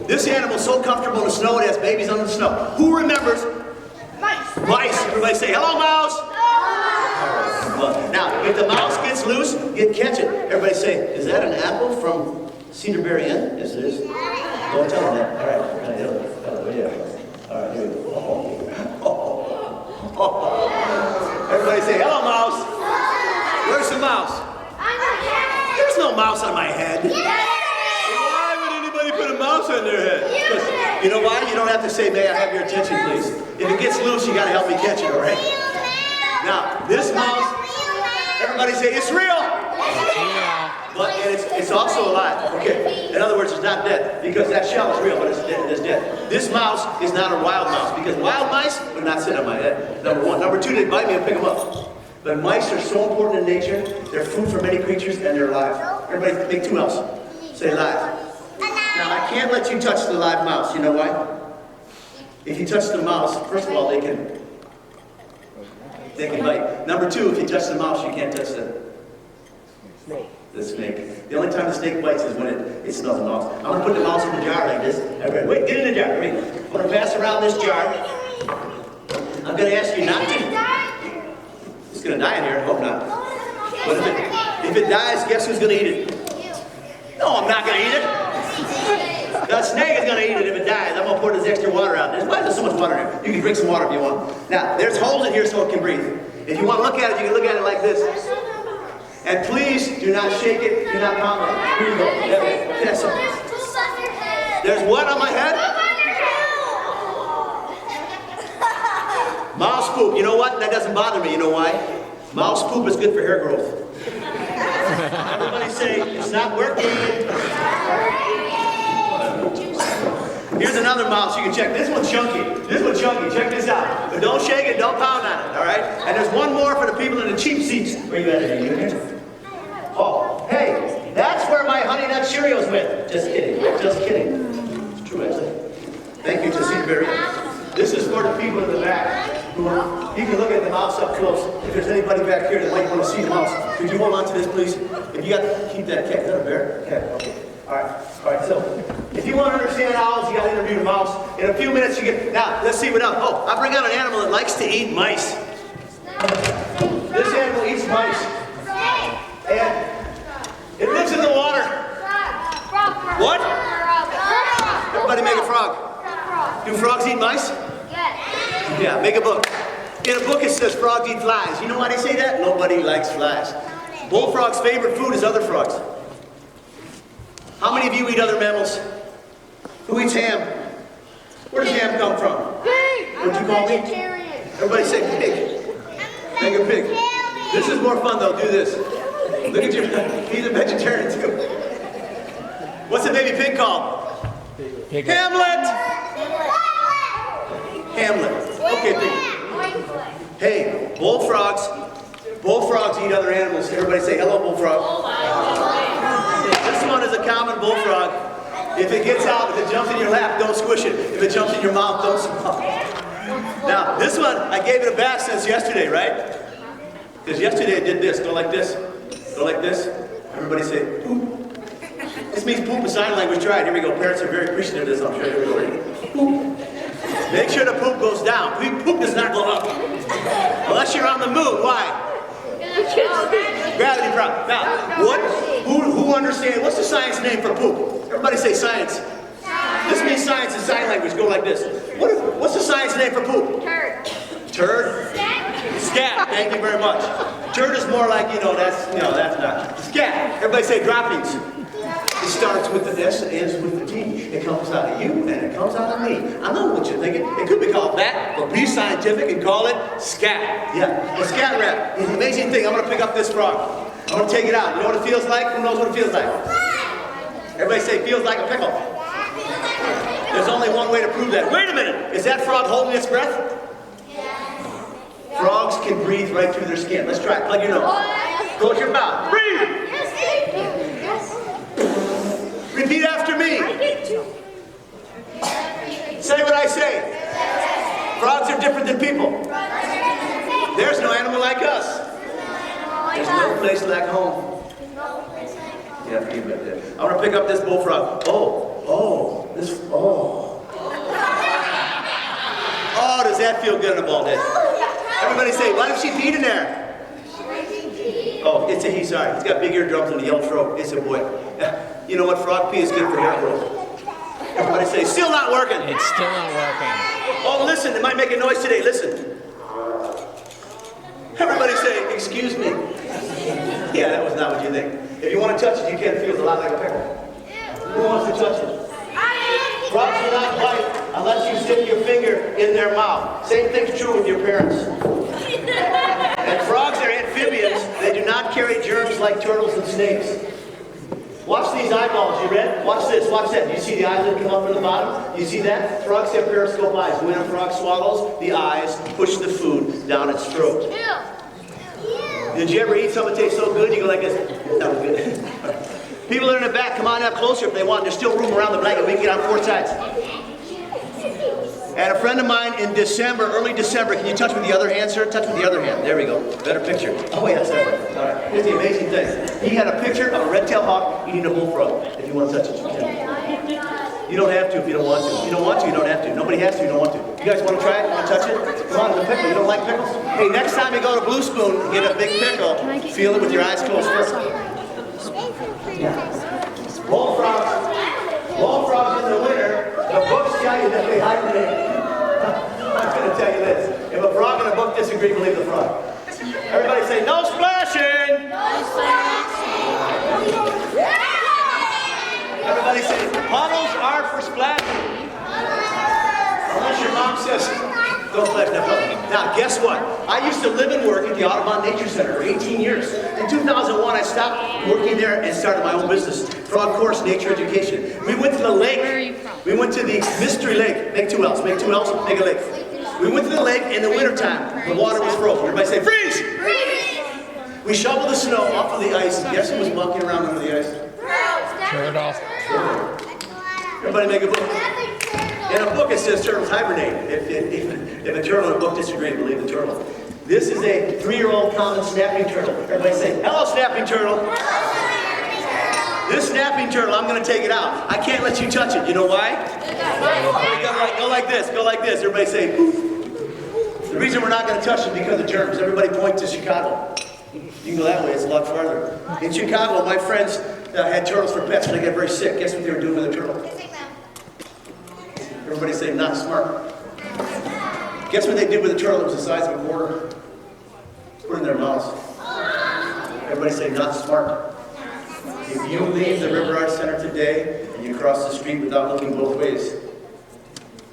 This animal's so comfortable in the snow, it has babies under the snow. Who remembers? Mice. Mice. Everybody say, hello, mouse. Well, now, if the mouse gets loose, you catch it. Everybody say, is that an apple from Cedarberry Inn? Yes, it is. Don't tell them that. All right. Yeah. All right, here we go. Everybody say, hello, mouse. Where's the mouse? There's no mouse on my head. Why would anybody put a mouse on their head? You know why? You don't have to say, may I have your attention, please. If it gets loose, you got to help me catch it, all right? Now, this mouse, everybody say, it's real. But it's also alive. Okay. In other words, it's not dead. Because that shell is real, but it's dead. This mouse is not a wild mouse. Because wild mice would not sit on my head. Number one. Number two, they bite me and pick them up. But mice are so important in nature. They're food for many creatures and they're alive. Everybody make two else. Say alive. Now, I can't let you touch the live mouse. You know why? If you touch the mouse, first of all, they can bite. Number two, if you touch the mouse, you can't touch the snake. The only time the snake bites is when it smells the mouse. I'm going to put the mouse in the jar like this. Everybody, wait, get in the jar. Wait. I'm going to pass around this jar. I'm going to ask you not to. It's going to die in here. I hope not. But if it dies, guess who's going to eat it? No, I'm not going to eat it. The snake is going to eat it if it dies. I'm going to pour this extra water out. Why is there so much water in here? You can drink some water if you want. Now, there's holes in here so it can breathe. If you want to look at it, you can look at it like this. And please do not shake it, do not pound it. Here you go. That's it. There's what on my head? You know what? That doesn't bother me. You know why? Mouse poop is good for hair growth. Everybody say, it's not working. Here's another mouse you can check. This one's chunky. This one's chunky. Check this out. But don't shake it, don't pound on it, all right? And there's one more for the people in the cheap seats. Where you at? Are you in here? Oh, hey, that's where my Honey Nut Cheerios went. Just kidding. Just kidding. It's true, actually. Thank you, Jacine Berry. This is for the people in the back. You can look at the mouse up close. If there's anybody back here that might want to see the mouse, could you hold on to this, please? If you got to keep that cat. Is that a bear? Cat. Okay. All right. So, if you want to understand owls, you got to interview the mouse. In a few minutes, you get. Now, let's see what else. Oh, I bring out an animal that likes to eat mice. This animal eats mice, and it lives in the water. What? Everybody make a frog. Do frogs eat mice? Yeah, make a book. In a book it says frogs eat flies. You know why they say that? Nobody likes flies. Bullfrog's favorite food is other frogs. How many of you eat other mammals? Who eats ham? Where does ham come from? Pig! What'd you call me? Everybody say pig. Make a pig. This is more fun though, do this. Look at your, he's a vegetarian too. What's the baby pig called? Hamlet! Hamlet. Okay, pig. Hey, bullfrogs eat other animals. Everybody say hello, bullfrog. This one is a common bullfrog. If it gets out, if it jumps in your lap, don't squish it. If it jumps in your mouth, don't swallow it. Now, this one, I gave it a bath since yesterday, right? Because yesterday it did this. Go like this. Go like this. Everybody say, poop. This means poop in sign language. Try it. Here we go. Parents are very appreciative of this. I'm sure. Here we go. Poop. Make sure the poop goes down. Poop does not go up. Unless you're on the moon. Why? Gravity problem. Now, who understands? What's the science name for poop? Everybody say science. This means science in sign language. Go like this. What's the science name for poop? Turd. Turd? Scat. Thank you very much. Turd is more like, that's not. Scat. Everybody say droppings. It starts with the S and ends with the T. It comes out of you and it comes out of me. I know what you're thinking. It could be called that, but be scientific and call it scat. Yeah, a scat rap is an amazing thing. I'm going to pick up this frog. I'm going to take it out. You know what it feels like? Who knows what it feels like? Everybody say, feels like a pickle. There's only one way to prove that. Wait a minute. Is that frog holding its breath? Frogs can breathe right through their skin. Let's try it. Plug your nose. Close your mouth. Breathe. Repeat after me. Say what I say. Frogs are different than people. There's no animal like us. There's no place like home. Yeah, you bet that. I want to pick up this bullfrog. Oh, does that feel good in a bald head? Everybody say, why does she pee in there? Oh, it's a he, sorry. He's got big eardrums and a yellow throat. It's a boy. You know what? Frog pee is good for hair growth. Everybody say, still not working. It's still not working. Oh, listen, it might make a noise today. Listen. Everybody say, excuse me. Yeah, that was not what you think. If you want to touch it, you can. It feels a lot like a pickle. Who wants to touch it? Frogs will not bite unless you stick your finger in their mouth. Same thing's true with your parents. And frogs are amphibians. They do not carry germs like turtles and snakes. Watch these eyeballs, you read? Watch this, watch that. Do you see the eyelid come up from the bottom? You see that? Frogs have periscope eyes. When a frog swallows, the eyes push the food down its throat. Did you ever eat something that tastes so good, you go like this? That was good. People that are in the back, come on up closer if they want. There's still room around the blanket. We can get on 4 sides. And a friend of mine in December, early December, can you touch with the other hand, sir? Touch with the other hand. There we go. Better picture. Oh, wait, that's that one. All right. Here's the amazing thing. He had a picture of a red-tailed hawk eating a bullfrog. If you want to touch it, you can. You don't have to if you don't want to. If you don't want to, you don't have to. Nobody has to, you don't want to. You guys want to try it? Want to touch it? Come on, it's a pickle. You don't like pickles? Hey, next time you go to Blue Spoon, get a big pickle. Feel it with your eyes closed first. Yeah. Bullfrogs in the winter, the books tell you that they hibernate. I'm going to tell you this. If a frog and a book disagree, believe the frog. Everybody say, no splashing! No splashing! Everybody say, puddles are for splashing. Unless your mom says, don't splash that puddle. Now, guess what? I used to live and work at the Audubon Nature Center for 18 years. In 2001, I stopped working there and started my own business. Frog Course Nature Education. We went to the lake. Where are you from? We went to the Mystery Lake. Make 2 L's. Make 2 L's. Make a lake. We went to the lake in the wintertime. The water was frozen. Everybody say, freeze! Freeze! We shoveled the snow off of the ice. Guess who was monkeying around under the ice? Turtle. Everybody make a book. In a book it says turtles hibernate. If a turtle in a book disagrees, believe the turtle. This is a 3-year-old common snapping turtle. Everybody say, hello snapping turtle. This snapping turtle, I'm going to take it out. I can't let you touch it. You know why? Go like this. Go like this. Everybody say, poof. The reason we're not going to touch it is because of germs. Everybody point to Chicago. You can go that way. It's a lot farther. In Chicago, my friends had turtles for pets when they got very sick. Guess what they were doing with a turtle? Everybody say, not smart. Guess what they did with a turtle that was the size of a quarter? Put it in their mouths. Everybody say, not smart. If you leave the River Arts Center today and you cross the street without looking both ways,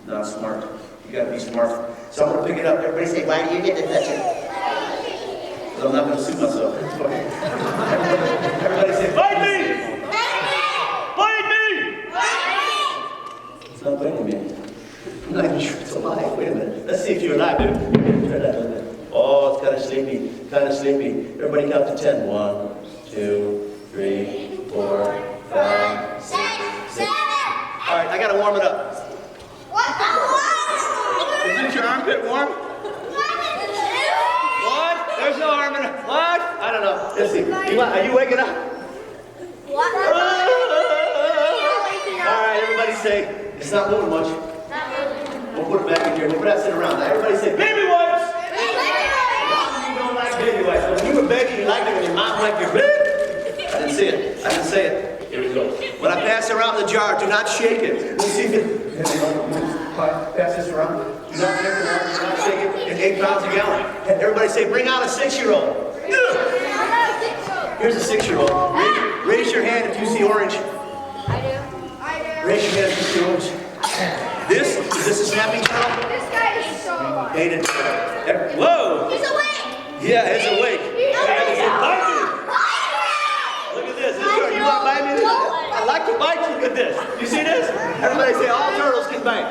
not smart. You gotta be smart. So I'm gonna pick it up. Everybody say, why do you get to touch it? But I'm not gonna sue myself. Everybody say, bite me! Bite me! It's not biting me. I'm not even sure it's alive. Wait a minute. Let's see if you're alive, dude. Try that a little bit. Oh, it's kind of sleepy. Kind of sleepy. Everybody count to 10. 1, 2, 3, 4, 5, 6, 7. All right, I gotta warm it up. Isn't your armpit warm? What? There's no arm in it. What? I don't know. Let's see. Are you waking up? All right, everybody say, it's not moving much. We'll put it back in here. We'll pass it around. Now, everybody say, baby wipes! You don't like baby wipes. When you were baby, you liked it when your mom wiped your baby. I didn't see it. I didn't say it. Here we go. When I pass around the jar, do not shake it. Let's see if it... Pass this around. Do not shake it. Do not shake it. It's 8 pounds a gallon. And everybody say, bring out a 6-year-old. Here's a 6-year-old. Raise your hand if you see orange. I do. Raise your hand if you see orange. Is this a snapping turtle? This guy is so alive. Aiden. Whoa! He's awake! Yeah, it's awake. He's awake! Bite me! Look at this. You want to bite me? I like to bite you. Look at this. You see this? Everybody say all turtles can bite.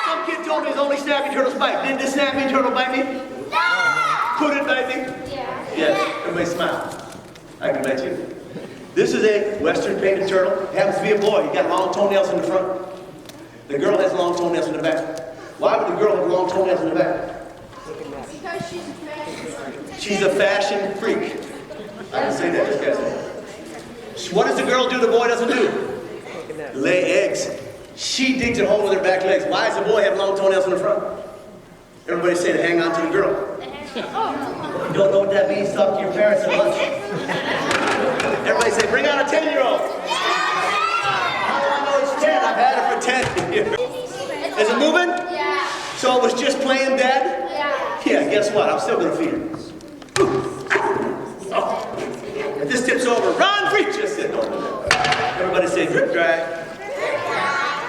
Some kid told me it's only snapping turtles bite. Did this snapping turtle bite me? No! Could it bite me? Yeah. Yes. Everybody smile. I can bite you. This is a Western painted turtle. It happens to be a boy. He's got long toenails in the front. The girl has long toenails in the back. Why would the girl have long toenails in the back? Because she's a fashion. She's a fashion freak. I can say that. This guy's saying. What does the girl do the boy doesn't do? Lay eggs. She digs a hole with her back legs. Why does the boy have long toenails in the front? Everybody say to hang on to the girl. If you don't know what that means, talk to your parents at lunch. Everybody say, bring out a 10-year-old. How do I know it's 10? I've had it for 10 years. Is it moving? Yeah. So it was just playing dead? Yeah. Yeah, guess what? I'm still going to feed her. Oh. If this tips over, run, free! Just sit. Everybody say, drip dry.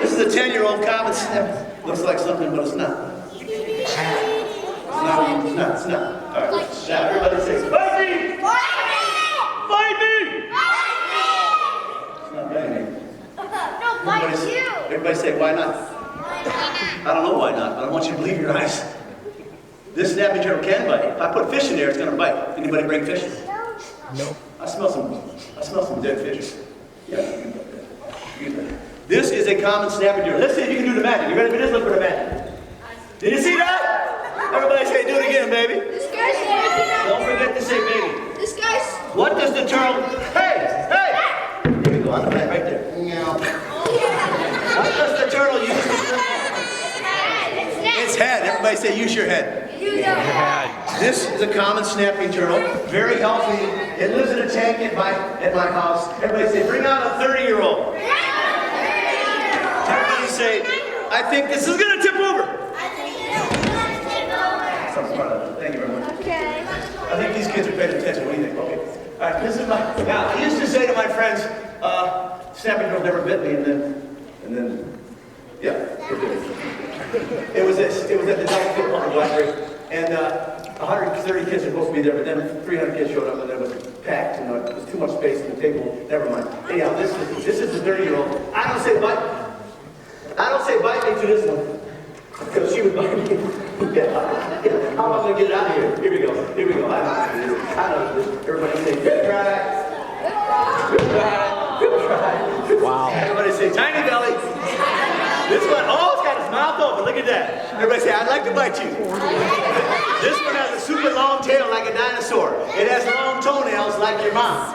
This is a 10-year-old common snap. Looks like something, but it's not. It's not. It's not. All right. Now, everybody say, bite me! Bite me! It's not biting me. No, bite you. Everybody say, why not? I don't know why not, but I want you to believe your eyes. This snapping turtle can bite. If I put fish in there, it's going to bite. Anybody bring fish? No. I smell some dead fish. Yeah. This is a common snapping turtle. Let's see if you can do the magic. You ready for this? Look for the magic. Did you see that? Everybody say, do it again, baby. This guy's waking up. Don't forget to say baby. This guy's... What does the turtle... Hey! There you go, on the back, right there. What does the turtle use to drink? Its head. Everybody say, use your head. This is a common snapping turtle. Very healthy. It lives in a tank at my house. Everybody say, bring out a 30-year-old. Everybody say, I think this is going to tip over. Thank you very much. Okay. I think these kids are paying attention. What do you think? Okay. All right, this is my... Now, I used to say to my friends, snapping turtle never bit me, and then Yeah. It was this. It was at the Delta Field Park in Blackberry, and 130 kids were supposed to be there, but then 300 kids showed up, and it was packed. You know, it was too much space at the table. Never mind. Anyhow, this is the 30-year-old. I don't say bite me to this one, because she would bite me. Yeah. How am I going to get it out of here? Here we go. I know this. Everybody say, good try. Good try. Good try. Wow. Everybody say, tiny belly. This one, oh, it's got its mouth open. Look at that. Everybody say, I'd like to bite you. This one has a super long tail like a dinosaur. It has long toenails like your mom.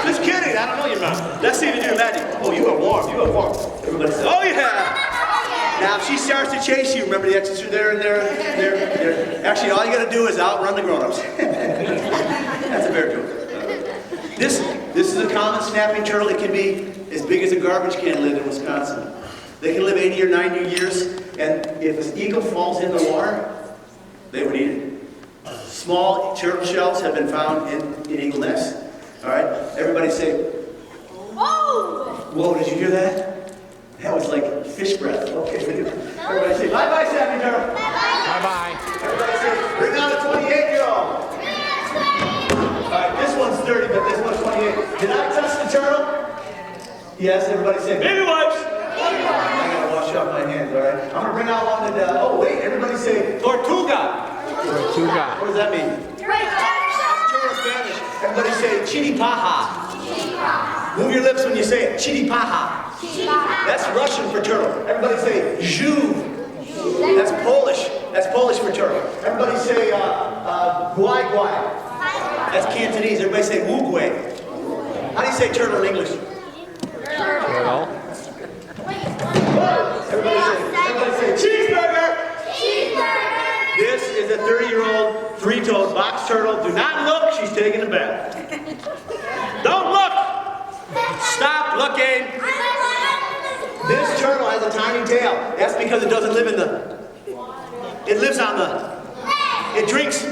Just kidding. I don't know your mom. Let's see if you do magic. Oh, you are warm. Everybody say, oh, yeah. Now, if she starts to chase you, remember the exits are there and there. Actually, all you got to do is outrun the grown-ups. That's a bear joke. This is a common snapping turtle. It can be as big as a garbage can lived in Wisconsin. They can live 80 or 90 years, and if an eagle falls in the water, they would eat it. Small turtle shells have been found in eagle nests. All right? Everybody say, Whoa! whoa, did you hear that? That was like fish breath. Okay, everybody say, bye-bye, snapping turtle. Bye-bye. Everybody say, bring out a 28-year-old. All right, this one's 30, but this one's 28. Did I touch the turtle? Yes, everybody say, baby wipes. I gotta wash off my hands, all right? I'm gonna bring out one that, oh wait, everybody say, tortuga. Tortuga. What does that mean? Turtle Spanish. Everybody say, chiripaja. Move your lips when you say it, chiripaja. That's Russian for turtle. Everybody say, zhu. That's Polish. That's Polish for turtle. Everybody say, guai guai. That's Cantonese. Everybody say wugwe. How do you say turtle in English? Turtle. Everybody say cheeseburger. This is a 30-year-old three-toed box turtle. Do not look. She's taking a bath. Don't look. Stop looking. This turtle has a tiny tail. That's because it doesn't live in the... It lives on the... It drinks,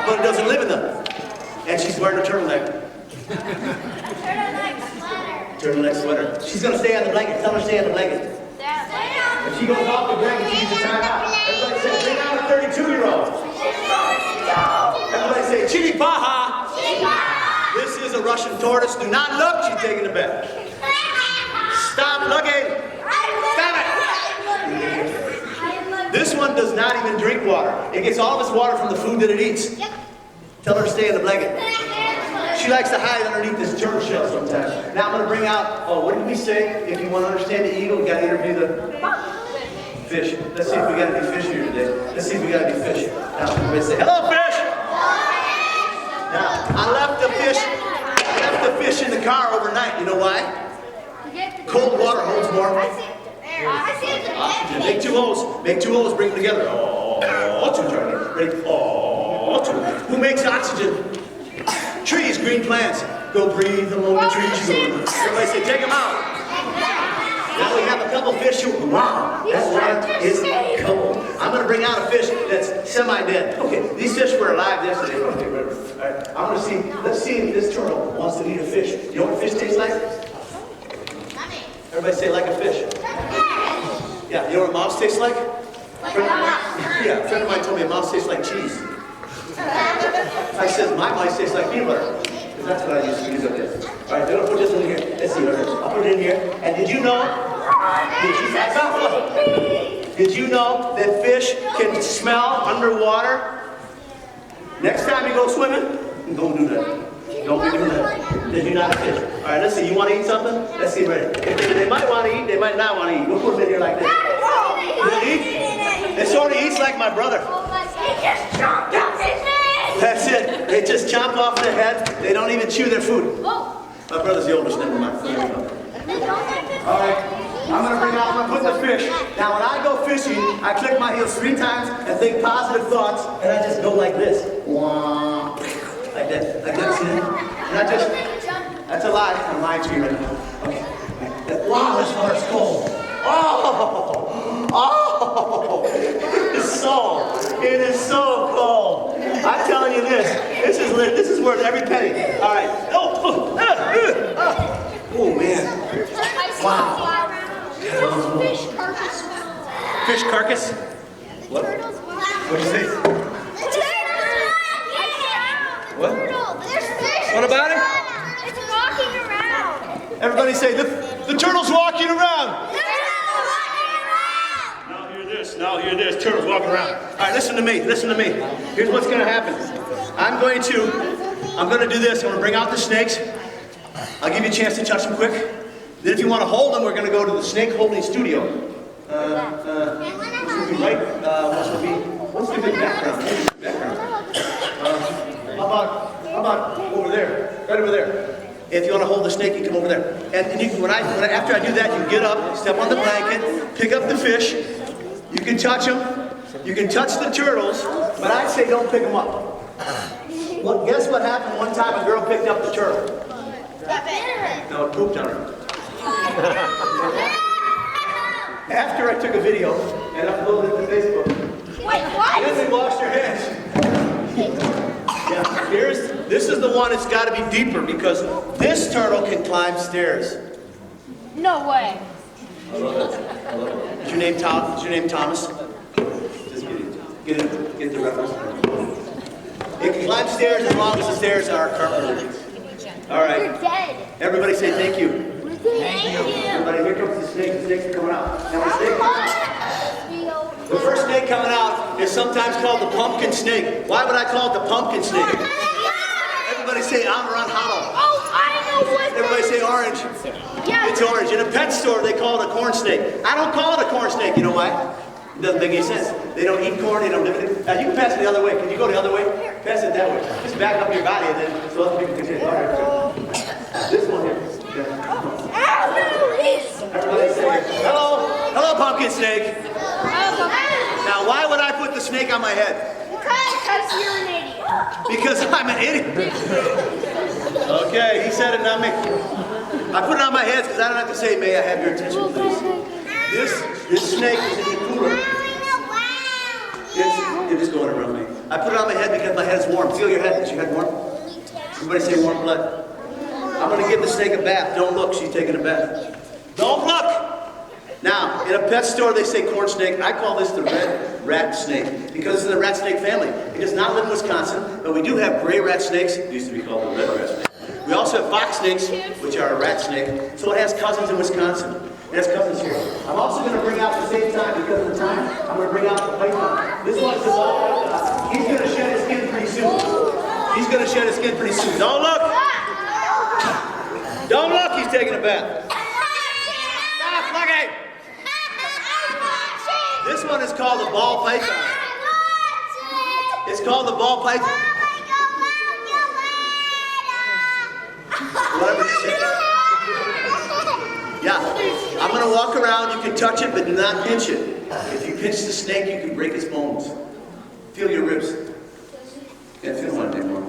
but it doesn't live in the... And she's wearing a turtleneck. Turtleneck sweater. She's going to stay on the blanket. Tell her to stay on the blanket. If she goes off the blanket, she needs to time out. Everybody say, bring out a 32-year-old. Everybody say, chiripaja. This is a Russian tortoise. Do not look. She's taking a bath. Stop looking. Stop it. This one does not even drink water. It gets all of its water from the food that it eats. Tell her to stay in the blanket. She likes to hide underneath this turtle shell sometimes. Now I'm going to bring out, oh, what did we say? If you want to understand the eagle, you got to interview the fish. Let's see if we got any fish here today. Let's see if we got any fish. Now everybody say, hello, fish. Now, I left the fish in the car overnight. You know why? Cold water holds more oxygen. Make two holes. Bring them together. Two. Who makes oxygen? Trees, green plants. Go breathe among the trees. Everybody say, take them out. Now we have a couple fish who, wow, that water is cold. I'm going to bring out a fish that's semi-dead. Okay, these fish were alive yesterday. Okay, whatever. All right, I'm going to see, let's see if this turtle wants to eat a fish. You know what a fish tastes like? Everybody say, like a fish. Yeah, you know what a mouse tastes like? Yeah, a friend of mine told me a mouse tastes like cheese. I said, my mice taste like peanut butter. Because that's what I used to use up there. All right, they're going to put this in here. Let's see what it is. I'll put it in here. And did you know that fish can smell underwater? Next time you go swimming, don't do that. Don't be doing that. Then you're not a fish. All right, let's see. You want to eat something? Let's see. Ready? They might want to eat. They might not want to eat. We'll put them in here like this. Will it eat? It sort of eats like my brother. That's it. They just chomp off their head. They don't even chew their food. My brother's the oldest. Never mind. All right. I'm going to bring out, I'm going to put the fish. Now, when I go fishing, I click my heels 3 times and think positive thoughts, and I just go like this. Wah. Like that. Like that. See? And I just, that's a lie. I'm lying to you right now. Okay. Wow, this water's cold. Oh, it is so cold. I'm telling you this is worth every penny. All right. Oh man. Wow. fish carcass? What? What do you say? What? What about it? It's walking around. Everybody say, the turtle's walking around. Now hear this, turtles walking around. All right, listen to me. Here's what's gonna happen. I'm gonna do this. I'm gonna bring out the snakes. I'll give you a chance to touch them quick. Then if you wanna hold them, we're gonna go to the snake holding studio. What's the good background? How about over there? Right over there. If you want to hold the snake, you come over there. And you, after I do that, you get up, step on the blanket, pick up the fish. You can touch them. You can touch the turtles, but I'd say don't pick them up. Well, guess what happened one time a girl picked up the turtle? No, it pooped on her. After I took a video and uploaded it to Facebook, then we washed our hands. Yeah, this is the one that's got to be deeper because this turtle can climb stairs. No way. Is your name Tom? Is your name Thomas? Just get the reference. It can climb stairs as long as the stairs are carpeted. All right. You're dead. Everybody say thank you. Thank you. Everybody, here comes the snake. The snake's coming out. Now the snake comes out. The first snake coming out is sometimes called the pumpkin snake. Why would I call it the pumpkin snake? Everybody say amaranthado. Oh, I know what. Everybody say orange. Yeah. It's orange. In a pet store, they call it a corn snake. I don't call it a corn snake. You know why? It doesn't make any sense. They don't eat corn. They don't live in it. Now, you can pass it the other way. Can you go the other way? Pass it that way. Just back up your body and then so other people can say, all right. This one here. Everybody say, hello. Hello, pumpkin snake. Now, why would I put the snake on my head? Because you're an idiot. Because I'm an idiot. Okay, he said it, not me. I put it on my head because I don't have to say, may I have your attention, please. This snake is in the cooler. It is going around me. I put it on my head because my head is warm. Feel your head. Is your head warm? Everybody say warm blood. I'm going to give the snake a bath. Don't look. She's taking a bath. Don't look. Now, in a pet store, they say corn snake. I call this the red rat snake because it's in the rat snake family. It does not live in Wisconsin, but we do have gray rat snakes. It used to be called the red rat snake. We also have fox snakes, which are a rat snake. So it has cousins in Wisconsin. It has cousins here. I'm also going to bring out at the same time, because of the time, I'm going to bring out the python. This one's the ball python. He's going to shed his skin pretty soon. He's going to shed his skin pretty soon. Don't look. Don't look. He's taking a bath. Stop looking. This one is called the ball python. It's called the ball python. Whatever you say. Yeah, I'm going to walk around. You can touch it, but do not pinch it. If you pinch the snake, you can break its bones. Feel your ribs. Can't feel mine anymore.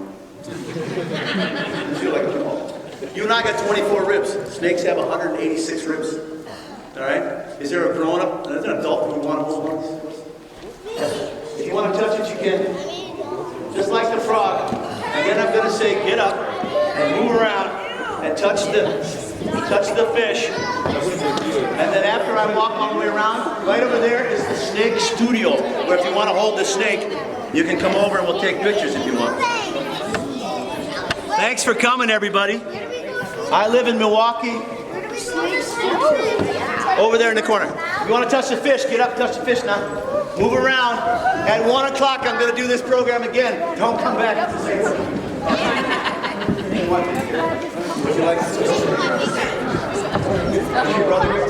You feel like a ball. You and I got 24 ribs. Snakes have 186 ribs. All right? Is there a grown-up, an adult that you want to hold one? If you want to touch it, you can. Just like the frog. And then I'm going to say, get up and move around and touch the fish. And then after I walk all the way around, right over there is the snake studio, where if you want to hold the snake, you can come over and we'll take pictures if you want. Thanks for coming, everybody. I live in Milwaukee. Over there in the corner. If you want to touch the fish, get up, touch the fish now. Move around. At 1 o'clock, I'm going to do this program again. Don't come back. Would you like to? Is your brother here?